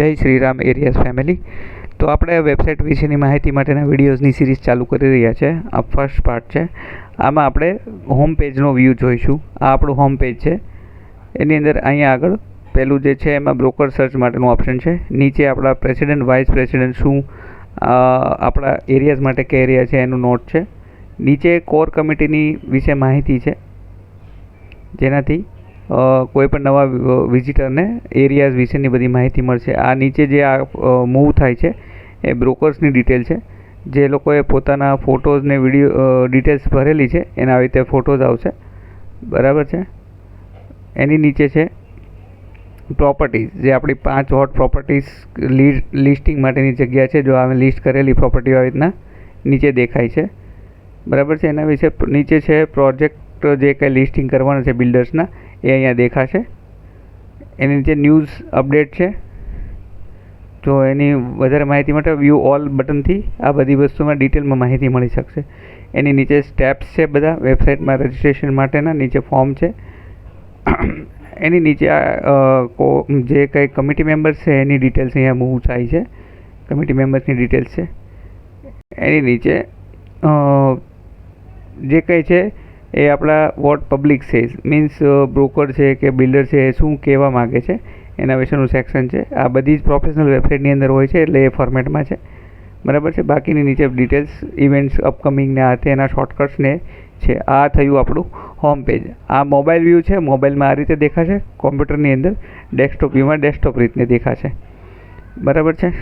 જય Shri Ram areas family. તો આપણે વેબસાઇટ વિશેની માહિતી માટેના વિડીયોઝની સિરીઝ ચાલુ કરી રહ્યા છે. આ ફર્સ્ટ પાર્ટ છે. આમાં આપણે હોમ પેજનો વ્યૂ જોઈશું. આ આપણું હોમ પેજ છે. એની અંદર અહીંયા આગળ પહેલું જે છે એમાં બ્રોકર સર્ચ માટેનું ઓપ્શન છે. નીચે આપણા પ્રેસિડેન્ટ વાઇસ પ્રેસિડેન્ટ શું આપણા એરિયાઝ માટે કે એરિયા છે એનું નોટ છે. નીચે કોર કમિટીની વિશે માહિતી છે, જેનાથી કોઈ પણ નવા વિઝિટરને એરિયાઝ વિશેની બધી માહિતી મળશે. આ નીચે જે આ મૂવ થાય છે એ બ્રોકર્સની ડિટેલ છે. જે લોકોએ પોતાના ફોટોઝ ને વિડીયો ડિટેલ્સ ભરેલી છે એના આવી રીતે ફોટોઝ આવશે, બરાબર છે. એની નીચે છે પ્રોપર્ટીઝ, જે આપણી 5 હોટ પ્રોપર્ટીઝ લિસ્ટિંગ માટેની જગ્યા છે. જો અમે લિસ્ટ કરેલી પ્રોપર્ટીઓ આવી રીતના નીચે દેખાય છે, બરાબર છે. એના વિશે નીચે છે પ્રોજેક્ટ જે કંઈ લિસ્ટિંગ કરવાના છે બિલ્ડર્સના, એ અહીંયા દેખાશે. એની નીચે ન્યૂઝ અપડેટ છે. તો એની વધારે માહિતી માટે વ્યૂ ઓલ બટનથી આ બધી વસ્તુમાં ડિટેલમાં માહિતી મળી શકશે. એની નીચે સ્ટેપ્સ છે બધા વેબસાઇટમાં રજિસ્ટ્રેશન માટેના, નીચે ફોર્મ છે. એની નીચે જે કંઈ કમિટી મેમ્બર્સ છે એની ડિટેલ્સ અહીંયા મૂવ થાય છે. કમિટી મેમ્બર્સની ડિટેલ્સ છે. એની નીચે જે કંઈ છે એ આપણા what public says means broker છે કે બિલ્ડર છે એ શું કહેવા માગે છે એના વિશેનું સેક્શન છે. આ બધી જ પ્રોફેશનલ વેબસાઇટની અંદર હોય છે, એટલે એ ફોર્મેટમાં છે, બરાબર છે. બાકીની નીચે ડિટેલ્સ ઇવેન્ટ્સ અપકમિંગને આ તેના શોર્ટકટ્સને છે. આ થયું આપણું હોમ પેજ. આ મોબાઈલ વ્યૂ છે. મોબાઈલમાં આ રીતે દેખાશે. કોમ્પ્યુટરની અંદર ડેસ્કટોપ વ્યૂમાં ડેસ્કટોપ રીતને દેખાશે, બરાબર છે.